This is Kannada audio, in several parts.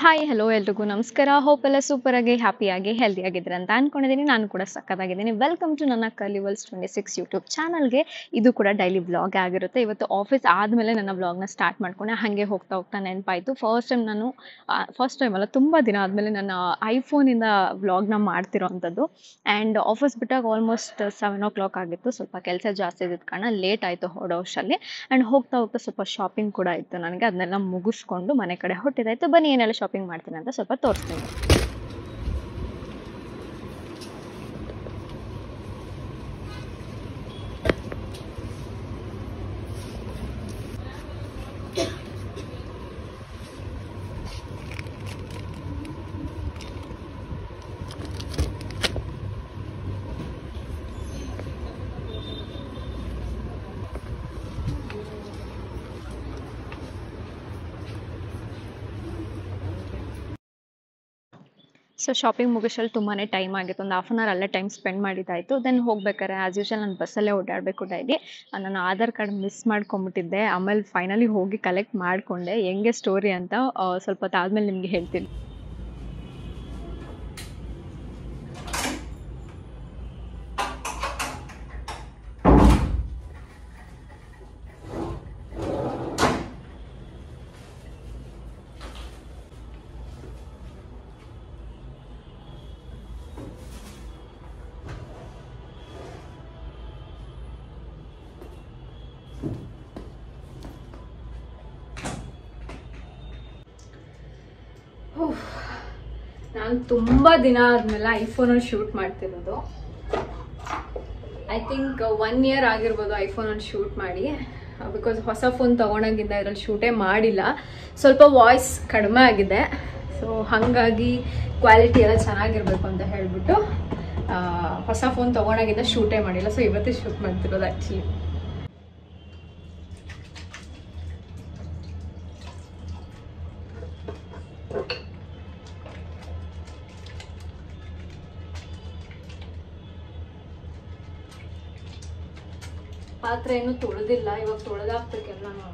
ಹಾಯ್ ಹಲೋ ಎಲ್ರಿಗೂ ನಮಸ್ಕಾರ. ಹೋಪ್ ಎಲ್ಲ ಸೂಪರಾಗಿ ಹ್ಯಾಪಿಯಾಗಿ ಹೆಲ್ದಿಯಾಗಿದ್ರೆ ಅಂತ ಅಂದ್ಕೊಂಡಿದ್ದೀನಿ. ನಾನು ಕೂಡ ಸಕ್ಕತ್ತಾಗಿದ್ದೀನಿ. ವೆಲ್ಕಮ್ ಟು ನನ್ನ ಕಲಿವಲ್ಸ್ 26 ಯೂಟ್ಯೂಬ್ ಚಾನಲ್ಗೆ. ಇದು ಕೂಡ ಡೈಲಿ ವ್ಲಾಗ್ ಆಗಿರುತ್ತೆ. ಇವತ್ತು ಆಫೀಸ್ ಆದಮೇಲೆ ನನ್ನ ವ್ಲಾಗ್ನ ಸ್ಟಾರ್ಟ್ ಮಾಡ್ಕೊಂಡೆ. ಹಾಗೆ ಹೋಗ್ತಾ ಹೋಗ್ತಾ ನೆನಪಾಯಿತು, ಫಸ್ಟ್ ಟೈಮ್ ಅಲ್ಲ, ತುಂಬ ದಿನ ಆದಮೇಲೆ ನನ್ನ ಐಫೋನಿಂದ ವ್ಲಾಗ್ನ ಮಾಡ್ತಿರೋ ಅಂಥದ್ದು. ಆ್ಯಂಡ್ ಆಫೀಸ್ ಬಿಟ್ಟಾಗ ಆಲ್ಮೋಸ್ಟ್ 7 o'clock ಆಗಿತ್ತು. ಸ್ವಲ್ಪ ಕೆಲಸ ಜಾಸ್ತಿ ಇದ್ದಿದ್ದ ಕಾರಣ ಲೇಟ್ ಆಯಿತು ಹೊರಡೋ ಅಷ್ಟರಲ್ಲಿ. ಆ್ಯಂಡ್ ಹೋಗ್ತಾ ಹೋಗ್ತಾ ಸ್ವಲ್ಪ ಶಾಪಿಂಗ್ ಕೂಡ ಇತ್ತು ನನಗೆ. ಅದನ್ನೆಲ್ಲ ಮುಗಿಸ್ಕೊಂಡು ಮನೆ ಕಡೆ ಹೊಟ್ಟಿದ್ದಾಯಿತು. ಬನ್ನಿ ಏನೆಲ್ಲ ಶಾಪಿಂಗ್ ಮಾಡ್ತೀನಿ ಅಂತ ಸ್ವಲ್ಪ ತೋರಿಸ್ತೀನಿ. ಸೊ ಶಾಪಿಂಗ್ ಮುಗಿಸಲು ತುಂಬಾ ಟೈಮ್ ಆಗಿತ್ತು. ಒಂದು ಹಾಫ್ ಆನ್ ಅವರ್ ಅಲ್ಲೇ ಟೈಮ್ ಸ್ಪೆಂಡ್ ಮಾಡಿದ್ದಾಯಿತು. ದೆನ್ ಹೋಗ್ಬೇಕಾರೆ ಆ್ಯಸ್ ಯೂಶಲ್ ನಾನು ಬಸ್ಸಲ್ಲೇ ಓಡಾಡಬೇಕು ಡೈಲಿ. ನಾನು ಆಧಾರ್ ಕಾರ್ಡ್ ಮಿಸ್ ಮಾಡ್ಕೊಂಬಿಟ್ಟಿದ್ದೆ. ಆಮೇಲೆ ಫೈನಲಿ ಹೋಗಿ ಕಲೆಕ್ಟ್ ಮಾಡಿಕೊಂಡೆ. ಹೆಂಗೆ ಸ್ಟೋರಿ ಅಂತ ಸ್ವಲ್ಪ ಹೊತ್ತಾದ್ಮೇಲೆ ನಿಮಗೆ ಹೇಳ್ತೀನಿ. ನಾನು ತುಂಬ ದಿನ ಆದಮೇಲೆ ಐಫೋನಲ್ಲಿ ಶೂಟ್ ಮಾಡ್ತಿರೋದು. ಐ ಥಿಂಕ್ 1 year ಆಗಿರ್ಬೋದು ಐಫೋನಲ್ಲಿ ಶೂಟ್ ಮಾಡಿ. ಬಿಕಾಸ್ ಹೊಸ ಫೋನ್ ತೊಗೊಂಡಾಗಿಂದ ಇದರಲ್ಲಿ ಶೂಟೇ ಮಾಡಿಲ್ಲ. ಸ್ವಲ್ಪ ವಾಯ್ಸ್ ಕಡಿಮೆ ಆಗಿದೆ. ಸೊ ಹಾಗಾಗಿ ಕ್ವಾಲಿಟಿ ಎಲ್ಲ ಚೆನ್ನಾಗಿರ್ಬೇಕು ಅಂತ ಹೇಳಿಬಿಟ್ಟು ಹೊಸ ಫೋನ್ ತೊಗೊಂಡಾಗಿಂದ ಶೂಟೇ ಮಾಡಿಲ್ಲ. ಸೊ ಇವತ್ತೇ ಶೂಟ್ ಮಾಡ್ತಿರೋದು ಆ್ಯಕ್ಚುಲಿ. ಪಾತ್ರೆ ಏನು ತೊಳೆದಿಲ್ಲ, ಇವಾಗ ತೊಳೆದಾಕ್ಬೇಕೆಲ್ಲ ನಾನು.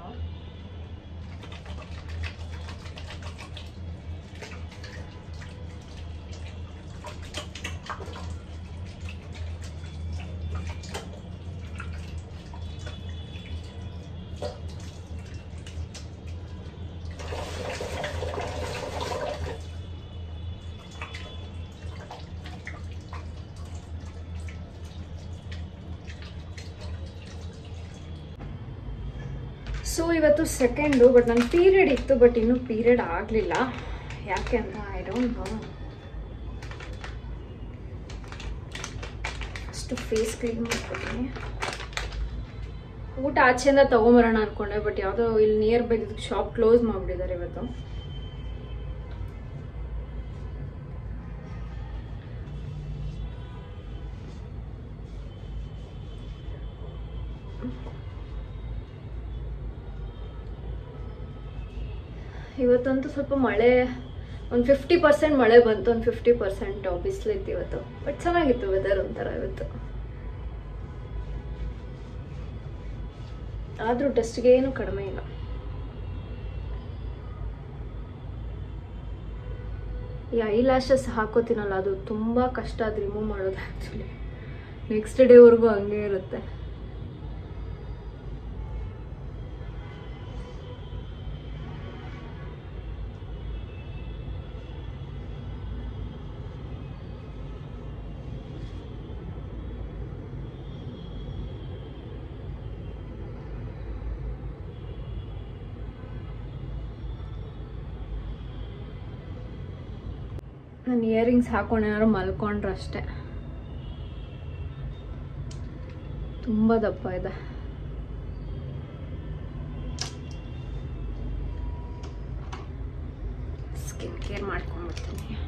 ಸೊ ಇವತ್ತು ಸೆಕೆಂಡು, ಬಟ್ ನನ್ನ ಪೀರಿಯಡ್ ಇತ್ತು, ಬಟ್ ಇನ್ನೂ ಪೀರಿಯಡ್ ಆಗಲಿಲ್ಲ. ಯಾಕೆ ಅಂತ ಐ ಡೋಂಟ್ ನೋ. ಅಷ್ಟು ಫೇಸ್ ಕ್ಲೀನ್ ಮಾಡ್ಕೊತೀನಿ. ಊಟ ಆಚೆಯಿಂದ ತೊಗೊಂಬರೋಣ ಅಂದ್ಕೊಂಡೆ, ಬಟ್ ಯಾವುದೋ ಇಲ್ಲಿ ನಿಯರ್ ಬೈ ಶಾಪ್ ಕ್ಲೋಸ್ ಮಾಡಿಬಿಟ್ಟಿದ್ದಾರೆ ಇವತ್ತು. ಇವತ್ತಂತೂ ಸ್ವಲ್ಪ ಮಳೆ, ಒಂದು 50% ಮಳೆ ಬಂತು, ಒಂದು 50% ಬಿಸಿಲಿತ್ತು ಇವತ್ತು. ಬಟ್ ಚೆನ್ನಾಗಿತ್ತು ವೆದರ್ ಒಂಥರ ಇವತ್ತು. ಆದರೂ ಡಸ್ಟ್ಗೆ ಏನು ಕಡಿಮೆ ಇಲ್ಲ. ಈ ಐ ಲ್ಯಾಶಸ್ ಹಾಕೋತೀನಲ್ಲ, ಅದು ತುಂಬ ಕಷ್ಟ ಅದು ರಿಮೂವ್ ಮಾಡೋದು. ಆ್ಯಕ್ಚುಲಿ ನೆಕ್ಸ್ಟ್ ಡೇವರೆಗೂ ಹಂಗೆ ಇರುತ್ತೆ. ನಾನು ಇಯರಿಂಗ್ಸ್ ಹಾಕೊಂಡು ಏನಾದ್ರು ಮಲ್ಕೊಂಡ್ರೆ ಅಷ್ಟೇ. ತುಂಬ ದಪ್ಪ ಇದೆ. ಸ್ಕಿನ್ ಕೇರ್ ಮಾಡ್ಕೊಂಡ್ಬಿಡ್ತೀನಿ.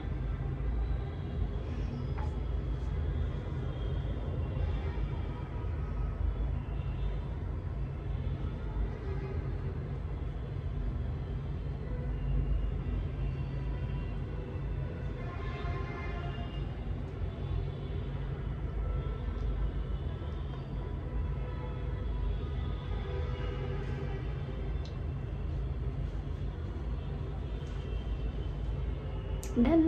ಡನ್.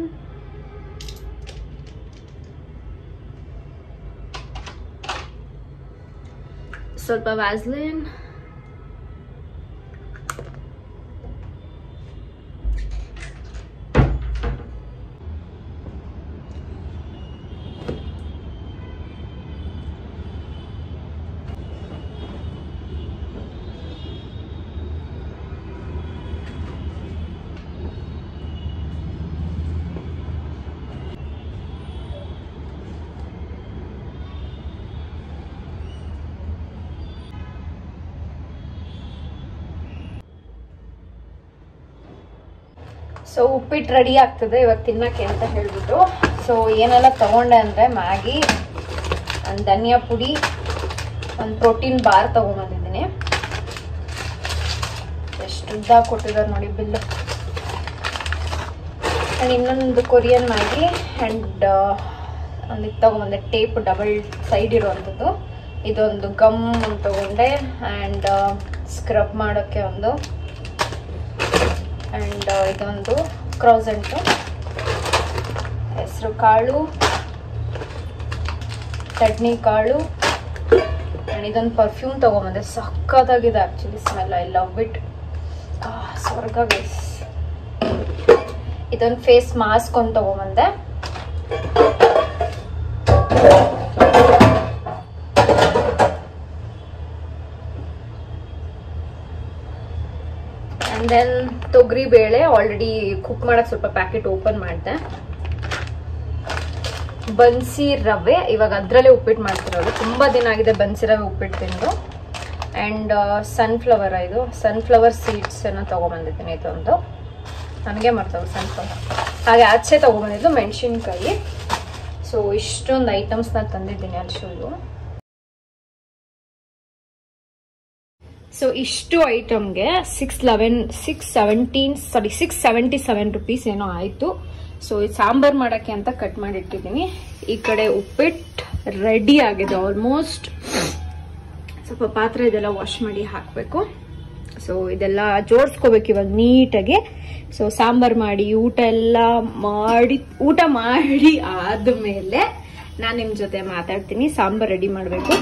ಸ್ವಲ್ಪ ವ್ಯಾಸ್ಲಿನ್, ಸೊ ಉಪ್ಪಿಟ್ಟು ರೆಡಿ ಆಗ್ತದೆ ಇವಾಗ ತಿನ್ನಕ್ಕೆ ಅಂತ ಹೇಳ್ಬಿಟ್ಟು. ಸೊ ಏನೆಲ್ಲ ತಗೊಂಡೆ ಅಂದರೆ ಮ್ಯಾಗಿ, ಒಂದು ಧನಿಯಾ ಪುಡಿ, ಒಂದು ಪ್ರೋಟೀನ್ ಬಾರ್ ತೊಗೊಂಬಂದಿದ್ದೀನಿ. ಎಷ್ಟು ಉದ್ದ ಕೊಟ್ಟಿದ್ದಾರೆ ನೋಡಿ ಬಿಲ್ಲು. ಆ್ಯಂಡ್ ಇನ್ನೊಂದು ಕೊರಿಯನ್ ಮ್ಯಾಗಿ ಆ್ಯಂಡ್ ಒಂದು ಇದು ತೊಗೊಂಬಂದೆ, ಟೇಪ್ ಡಬಲ್ ಸೈಡ್ ಇರುವಂಥದ್ದು. ಇದೊಂದು ಗಮ್ ಒಂದು ತೊಗೊಂಡೆ ಆ್ಯಂಡ್ ಸ್ಕ್ರಬ್ ಮಾಡೋಕ್ಕೆ ಒಂದು, ಆ್ಯಂಡ್ ಇದೊಂದು ಕ್ರಾಸೆಂಟು, ಹೆಸರು ಕಾಳು, ಚಟ್ನಿ ಕಾಳು, ಆ್ಯಂಡ್ ಇದೊಂದು ಪರ್ಫ್ಯೂಮ್ ತೊಗೊಂಬಂದೆ. ಸಕ್ಕತ್ತಾಗಿದೆ actually smell. I love it. ಸ್ವರ್ಗ ಗೈಸ್. ಇದೊಂದು ಫೇಸ್ ಮಾಸ್ಕ್ ಒಂದು ತೊಗೊಂಬಂದೆ. ಆ್ಯಂಡ್ ದೆನ್ ತೊಗರಿ ಬೇಳೆ ಆಲ್ರೆಡಿ ಕುಕ್ ಮಾಡೋಕ್ಕೆ ಸ್ವಲ್ಪ ಪ್ಯಾಕೆಟ್ ಓಪನ್ ಮಾಡಿದೆ. ಬನ್ಸಿ ರವೆ, ಇವಾಗ ಅದರಲ್ಲೇ ಉಪ್ಪಿಟ್ಟು ಮಾಡ್ತಿರೋದು. ತುಂಬ ದಿನ ಆಗಿದೆ ಬನ್ಸಿ ರವೆ ಉಪ್ಪಿಟ್ಟು ತಿಂದು. ಆ್ಯಂಡ್ ಸನ್ಫ್ಲವರ್, ಇದು ಸನ್ಫ್ಲವರ್ ಸೀಡ್ಸನ್ನು ತೊಗೊಂಬಂದಿದ್ದೀನಿ. ಇದೊಂದು ನನಗೆ ಮಾಡ್ತಾವೆ ಸನ್ಫ್ಲವರ್. ಹಾಗೆ ಆಚೆ ತೊಗೊಂಬಂದಿದ್ದು ಮೆಣಸಿನ್ಕಾಯಿ. ಸೊ ಇಷ್ಟೊಂದು ಐಟಮ್ಸ್ನ ತಂದಿದ್ದೀನಿ ಅಲ್ಲಿ ಶೋದು. ಸೊ ಇಷ್ಟು ಐಟಮ್ಗೆ 677 ರುಪೀಸ್ ಏನೋ ಆಯಿತು. ಸೊ ಇದು ಸಾಂಬಾರು ಮಾಡೋಕ್ಕೆ ಅಂತ ಕಟ್ ಮಾಡಿ ಇಟ್ಟಿದ್ದೀನಿ. ಈ ಕಡೆ ಉಪ್ಪಿಟ್ಟು ರೆಡಿ ಆಗಿದೆ ಆಲ್ಮೋಸ್ಟ್. ಸ್ವಲ್ಪ ಪಾತ್ರೆ ಇದೆಲ್ಲ ವಾಶ್ ಮಾಡಿ ಹಾಕಬೇಕು. ಸೊ ಇದೆಲ್ಲ ಜೋಡಿಸ್ಕೋಬೇಕು ಇವಾಗ ನೀಟಾಗಿ. ಸೊ ಸಾಂಬಾರು ಮಾಡಿ ಊಟ ಮಾಡಿ ಆದಮೇಲೆ ನಾನು ನಿಮ್ಮ ಜೊತೆ ಮಾತಾಡ್ತೀನಿ. ಸಾಂಬಾರು ರೆಡಿ ಮಾಡಬೇಕು.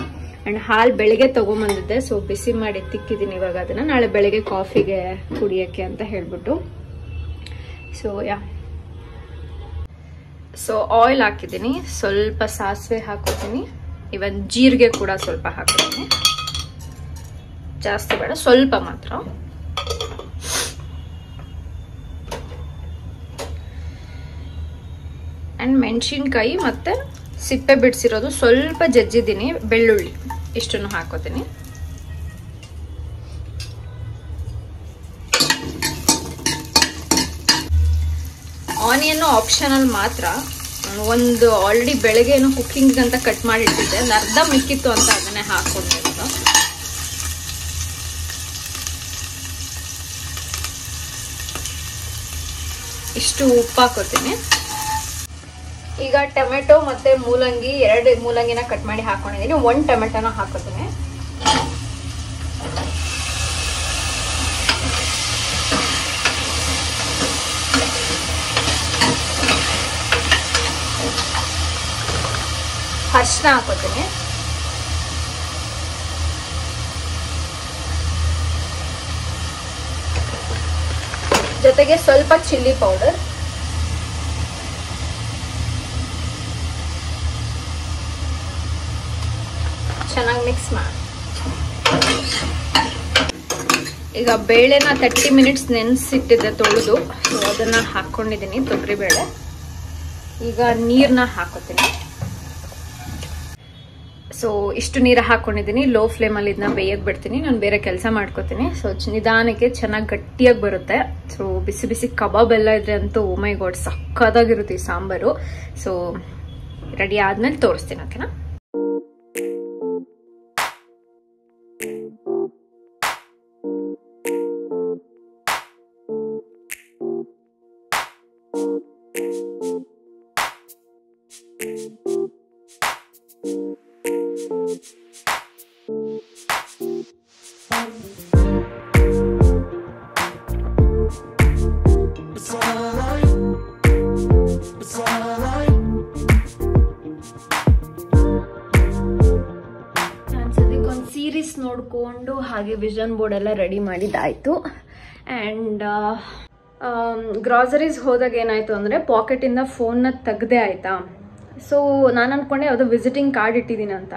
ಆ್ಯಂಡ್ ಹಾಲು ಬೆಳಗ್ಗೆ ತೊಗೊಂಬಂದಿದ್ದೆ. ಸೊ ಬಿಸಿ ಮಾಡಿ ತಿಕ್ಕಿದ್ದೀನಿ ಇವಾಗ ಅದನ್ನು, ನಾಳೆ ಬೆಳಗ್ಗೆ ಕಾಫಿಗೆ ಕುಡಿಯೋಕ್ಕೆ ಅಂತ ಹೇಳ್ಬಿಟ್ಟು. ಸೊ ಆಯಿಲ್ ಹಾಕಿದ್ದೀನಿ, ಸ್ವಲ್ಪ ಸಾಸಿವೆ ಹಾಕೋತೀನಿ, ಇವನ್ ಜೀರಿಗೆ ಕೂಡ ಸ್ವಲ್ಪ ಹಾಕೋತೀನಿ. ಜಾಸ್ತಿ ಬೇಡ, ಸ್ವಲ್ಪ ಮಾತ್ರ. ಆ್ಯಂಡ್ ಮೆಣಸಿನ್ಕಾಯಿ ಮತ್ತು ಸಿಪ್ಪೆ ಬಿಡಿಸಿರೋದು ಸ್ವಲ್ಪ ಜಜ್ಜಿದ್ದೀನಿ, ಬೆಳ್ಳುಳ್ಳಿ ಇಷ್ಟನ್ನು ಹಾಕೋತೀನಿ. ಆನಿಯನ್ನು ಆಪ್ಷನಲ್ ಮಾತ್ರ. ಒಂದು ಆಲ್ರೆಡಿ ಬೆಳಗ್ಗೆ ಏನೋ ಕುಕ್ಕಿಂಗ್ ಅಂತ ಕಟ್ ಮಾಡಿಟ್ಟಿದ್ದೆ, ಒಂದು ಅರ್ಧ ಮಿಕ್ಕಿತ್ತು ಅಂತ ಅದನ್ನೇ ಹಾಕೊಂಡಿರೋದು. ಇಷ್ಟು ಉಪ್ಪು ಹಾಕೋತೀನಿ. ಈಗ ಟೊಮೆಟೊ ಮತ್ತೆ ಮೂಲಂಗಿ, 2 ಮೂಲಂಗಿನ ಕಟ್ ಮಾಡಿ ಹಾಕೊಂಡಿದ್ದೀನಿ. 1 ಟೊಮೆಟೊನ ಹಾಕೋತೀನಿ. ಅರಿಶಿನ ಹಾಕೋತೀನಿ. ಜೊತೆಗೆ ಸ್ವಲ್ಪ ಚಿಲ್ಲಿ ಪೌಡರ್, ಚೆನ್ನಾಗಿ ಮಿಕ್ಸ್ ಮಾಡಿ. ಈಗ ಬೇಳೆನ 30 ಮಿನಿಟ್ಸ್ ನೆನೆಸಿಟ್ಟಿದ್ದೆ ತೊಳೆದು. ಸೊ ಅದನ್ನ ಹಾಕೊಂಡಿದ್ದೀನಿ, ತೊಗರಿ ಬೇಳೆ. ಈಗ ನೀರನ್ನ ಹಾಕೋತೀನಿ. ಸೊ ಇಷ್ಟು ನೀರು ಹಾಕೊಂಡಿದ್ದೀನಿ. ಲೋ ಫ್ಲೇಮಲ್ಲಿ ಇದನ್ನ ಬೇಯಕ್ಕೆ ಬಿಡ್ತೀನಿ. ನಾನು ಬೇರೆ ಕೆಲಸ ಮಾಡ್ಕೋತೀನಿ. ಸೊ ನಿಧಾನಕ್ಕೆ ಚೆನ್ನಾಗಿ ಗಟ್ಟಿಯಾಗಿ ಬರುತ್ತೆ. ಸೊ ಬಿಸಿ ಬಿಸಿ ಕಬಾಬ್ ಎಲ್ಲ ಇದ್ರೆ ಅಂತೂ ಓ ಮೈ ಗಾಡ್ ಸಕ್ಕತ್ತಾಗಿರುತ್ತೆ ಈ ಸಾಂಬಾರು. ಸೊ ರೆಡಿ ಆದ್ಮೇಲೆ ತೋರಿಸ್ತೀನಿ, ಓಕೆನಾ? ಹಾಗೆ ವಿಷನ್ ಬೋರ್ಡ್ ಎಲ್ಲ ರೆಡಿ ಮಾಡಿದ್ದಾಯಿತು. ಆ್ಯಂಡ್ ಗ್ರಾಸರೀಸ್ ಹೋದಾಗ ಏನಾಯಿತು ಅಂದರೆ ಪಾಕೆಟಿಂದ ಫೋನ್ನ ತೆಗ್ದೇ ಆಯಿತಾ. ಸೊ ನಾನು ಅಂದ್ಕೊಂಡೆ ಯಾವುದೋ ವಿಸಿಟಿಂಗ್ ಕಾರ್ಡ್ ಇಟ್ಟಿದ್ದೀನಿ ಅಂತ,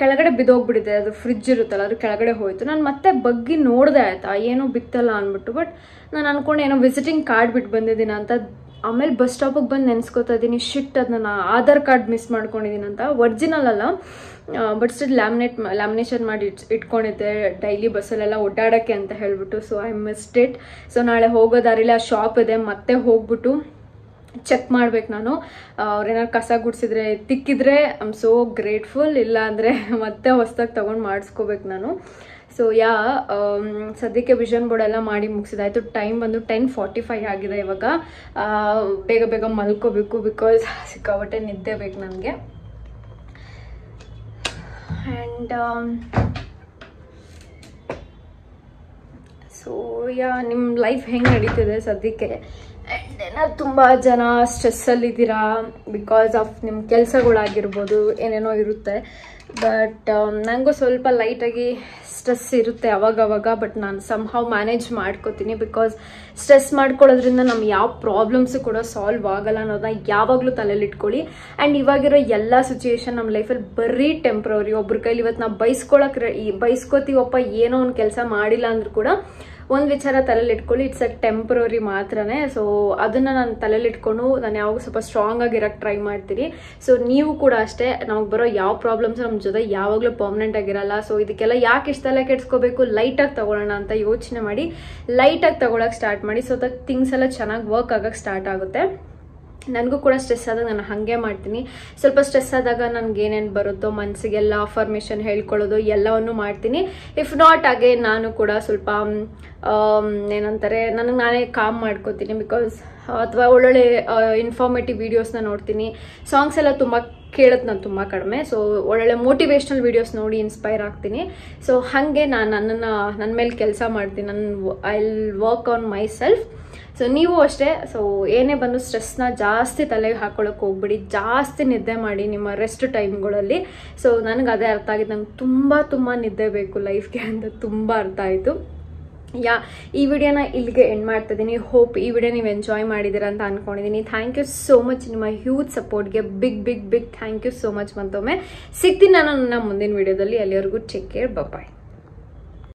ಕೆಳಗಡೆ ಬಿದ್ದೋಗ್ಬಿಟ್ಟಿದೆ. ಅದು ಫ್ರಿಡ್ಜ್ ಇರುತ್ತಲ್ಲ ಅದ್ರ ಕೆಳಗಡೆ ಹೋಯಿತು. ನಾನು ಮತ್ತೆ ಬಗ್ಗಿ ನೋಡಿದೆ ಆಯಿತಾ, ಏನೂ ಬಿತ್ತಲ್ಲ ಅಂದ್ಬಿಟ್ಟು. ಬಟ್ ನಾನು ಅಂದ್ಕೊಂಡೆ ಏನೋ ವಿಸಿಟಿಂಗ್ ಕಾರ್ಡ್ ಬಿಟ್ಟು ಬಂದಿದ್ದೀನಿ ಅಂತ. ಆಮೇಲೆ ಬಸ್ ಸ್ಟಾಪಿಗೆ ಬಂದು ನೆನೆಸ್ಕೊತಾ ಇದ್ದೀನಿ, ಶಿಟ್ ಅದು ನಾನು ಆಧಾರ್ ಕಾರ್ಡ್ ಮಿಸ್ ಮಾಡ್ಕೊಂಡಿದ್ದೀನಿ ಅಂತ. ಒರಿಜಿನಲ್ ಅಲ್ಲ, ಬಟ್ ಸ್ಟಿಲ್ ಲ್ಯಾಮಿನೇಷನ್ ಮಾಡಿ ಇಟ್ಕೊಂಡಿದ್ದೆ ಡೈಲಿ ಬಸ್ಸಲ್ಲೆಲ್ಲ ಓಡಾಡೋಕ್ಕೆ ಅಂತ ಹೇಳ್ಬಿಟ್ಟು. So I missed it. So ನಾಳೆ ಹೋಗೋ ದಾರಿಲಿ ಆ ಶಾಪ್ ಇದೆ, ಮತ್ತೆ ಹೋಗ್ಬಿಟ್ಟು ಚೆಕ್ ಮಾಡ್ಬೇಕು ನಾನು. ಅವ್ರೇನಾದ್ರು ಕಸ ಗುಡಿಸಿದ್ರೆ ತಿಕ್ಕಿದ್ರೆ ಐ ಆಮ್ ಸೋ ಗ್ರೇಟ್ಫುಲ್, ಇಲ್ಲ ಅಂದರೆ ಮತ್ತೆ ಹೊಸ್ದಾಗಿ ತೊಗೊಂಡು ಮಾಡಿಸ್ಕೋಬೇಕು ನಾನು. ಸೊ ಸದ್ಯಕ್ಕೆ ವಿಷನ್ ಬೋರ್ಡ್ ಎಲ್ಲ ಮಾಡಿ ಮುಗಿಸಿದಾಯ್ತು. ಟೈಮ್ ಬಂದು 10:45 ಆಗಿದೆ ಇವಾಗ. ಬೇಗ ಬೇಗ ಮಲ್ಕೋಬೇಕು, ಬಿಕಾಸ್ ಸಿಕ್ಕಾಬಟ್ಟೆ ನಿದ್ದೆ ಬೇಕು ನನಗೆ. ಆ್ಯಂಡ್ ಸೊ ನಿಮ್ಮ ಲೈಫ್ ಹೆಂಗೆ ನಡೀತಿದೆ ಸದ್ಯಕ್ಕೆ? ಆ್ಯಂಡ್ ಏನಾದ್ರು ತುಂಬ ಜನ ಸ್ಟ್ರೆಸ್ಸಲ್ಲಿದ್ದೀರಾ ಬಿಕಾಸ್ ಆಫ್ ನಿಮ್ಮ ಕೆಲಸಗಳಾಗಿರ್ಬೋದು, ಏನೇನೋ ಇರುತ್ತೆ. ಬಟ್ ನನಗೂ ಸ್ವಲ್ಪ ಲೈಟಾಗಿ ಸ್ಟ್ರೆಸ್ ಇರುತ್ತೆ ಅವಾಗವಾಗ. ಬಟ್ ನಾನು ಸಮ್ಹೌ ಮ್ಯಾನೇಜ್ ಮಾಡ್ಕೋತೀನಿ, ಬಿಕಾಸ್ ಸ್ಟ್ರೆಸ್ ಮಾಡ್ಕೊಳ್ಳೋದ್ರಿಂದ ನಮ್ಮ ಯಾವ ಪ್ರಾಬ್ಲಮ್ಸು ಕೂಡ ಸಾಲ್ವ್ ಆಗಲ್ಲ ಅನ್ನೋದನ್ನ ಯಾವಾಗಲೂ ತಲೆಯಲ್ಲಿ ಇಟ್ಕೊಳ್ಳಿ. ಆ್ಯಂಡ್ ಇವಾಗಿರೋ ಎಲ್ಲ ಸಿಚುಯೇಷನ್ ನಮ್ಮ ಲೈಫಲ್ಲಿ ಬರೀ ಟೆಂಪ್ರವರಿ. ಒಬ್ರ ಕೈಲಿ ಇವತ್ತು ನಾವು ಬೈಸ್ಕೋತೀವಪ್ಪ, ಏನೋ ಒಂದು ಕೆಲಸ ಮಾಡಿಲ್ಲ ಅಂದ್ರೂ ಕೂಡ ಒಂದು ವಿಚಾರ ತಲೆಯಲ್ಲಿ ಇಟ್ಕೊಳ್ಳಿ, ಇಟ್ಸ್ ಅ ಟೆಂಪ್ರವರಿ ಮಾತ್ರನೇ. ಸೊ ಅದನ್ನು ನಾನು ತಲೆಯಲ್ಲಿ ಇಟ್ಕೊಂಡು ನಾನು ಯಾವಾಗ ಸ್ವಲ್ಪ ಸ್ಟ್ರಾಂಗ್ ಆಗಿರೋಕ್ಕೆ ಟ್ರೈ ಮಾಡ್ತೀನಿ. ಸೊ ನೀವು ಕೂಡ ಅಷ್ಟೇ, ನಮಗೆ ಬರೋ ಯಾವ ಪ್ರಾಬ್ಲಮ್ಸ್ ನಮ್ಮ ಜೊತೆ ಯಾವಾಗಲೂ ಪರ್ಮನೆಂಟ್ ಆಗಿರಲ್ಲ. ಸೊ ಇದಕ್ಕೆಲ್ಲ ಯಾಕೆ ಇಷ್ಟೆಲ್ಲ ಕೆಡ್ಸ್ಕೋಬೇಕು, ಲೈಟಾಗಿ ತಗೊಳ್ಳೋಣ ಅಂತ ಯೋಚನೆ ಮಾಡಿ ಲೈಟಾಗಿ ತಗೊಳಕ್ಕೆ ಸ್ಟಾರ್ಟ್ ಮಾಡಿ. ಸೊ ದಟ್ ಥಿಂಗ್ಸ್ ಎಲ್ಲ ಚೆನ್ನಾಗಿ ವರ್ಕ್ ಆಗೋಕ್ಕೆ ಸ್ಟಾರ್ಟ್ ಆಗುತ್ತೆ. ನನಗೂ ಕೂಡ ಸ್ಟ್ರೆಸ್ ಆದಾಗ ನಾನು ಹಾಗೆ ಮಾಡ್ತೀನಿ. ಸ್ವಲ್ಪ ಸ್ಟ್ರೆಸ್ ಆದಾಗ ನನಗೆ ಏನೇನು ಬರುತ್ತೋ ಮನಸ್ಸಿಗೆಲ್ಲ ಅಫರ್ಮೇಷನ್ ಹೇಳ್ಕೊಳ್ಳೋದು ಎಲ್ಲವನ್ನು ಮಾಡ್ತೀನಿ. ಇಫ್ ನಾಟ್ ಹಾಗೆ ನಾನು ಕೂಡ ಸ್ವಲ್ಪ ಏನಂತಾರೆ ನನಗೆ ನಾನೇ ಕಾಮ್ ಮಾಡ್ಕೋತೀನಿ. ಬಿಕಾಸ್ ಅಥವಾ ಒಳ್ಳೊಳ್ಳೆ ಇನ್ಫಾರ್ಮೇಟಿವ್ ವೀಡಿಯೋಸ್ನ ನೋಡ್ತೀನಿ. ಸಾಂಗ್ಸ್ ಎಲ್ಲ ತುಂಬ ಕೇಳೋದು ನಾನು ತುಂಬ ಕಡಿಮೆ. ಸೊ ಒಳ್ಳೊಳ್ಳೆ ಮೋಟಿವೇಶ್ನಲ್ ವೀಡಿಯೋಸ್ ನೋಡಿ ಇನ್ಸ್ಪೈರ್ ಆಗ್ತೀನಿ. ಸೊ ಹಾಗೆ ನಾನು ನನ್ನ ಮೇಲೆ ಕೆಲಸ ಮಾಡ್ತೀನಿ. I will work on my self. So ನೀವು ಅಷ್ಟೇ. ಸೊ ಏನೇ ಬಂದು ಸ್ಟ್ರೆಸ್ನ ಜಾಸ್ತಿ ತಲೆಗೆ ಹಾಕೊಳ್ಳೋಕೆ ಹೋಗ್ಬಿಡಿ, ಜಾಸ್ತಿ ನಿದ್ದೆ ಮಾಡಿ ನಿಮ್ಮ ರೆಸ್ಟ್ ಟೈಮ್ಗಳಲ್ಲಿ. ಸೊ ನನಗೆ ಅದೇ ಅರ್ಥ ಆಗಿದ್ದು, ನಂಗೆ ತುಂಬ ನಿದ್ದೆ ಬೇಕು ಲೈಫ್ಗೆ ಅಂತ ತುಂಬ ಅರ್ಥ ಆಯಿತು. ಈ ವಿಡಿಯೋನ ಇಲ್ಲಿಗೆ ಎಂಡ್ ಮಾಡ್ತಾ ಇದ್ದೀನಿ. ಹೋಪ್ ಈ ವಿಡಿಯೋ ನೀವು ಎಂಜಾಯ್ ಮಾಡಿದ್ದೀರಾ ಅಂತ ಅನ್ಕೊಂಡಿದ್ದೀನಿ. ಥ್ಯಾಂಕ್ ಯು ಸೋ ಮಚ್ ನಿಮ್ಮ ಹ್ಯೂಜ್ ಸಪೋರ್ಟ್ಗೆ. Big thank you so much. ಮತ್ತೊಮ್ಮೆ ಸಿಗ್ತೀನಿ ನಾನು ನನ್ನ ಮುಂದಿನ ವಿಡಿಯೋದಲ್ಲಿ. ಅಲ್ಲಿವರೆಗೂ ಟೇಕ್ ಕೇರ್, ಬಾಯ್.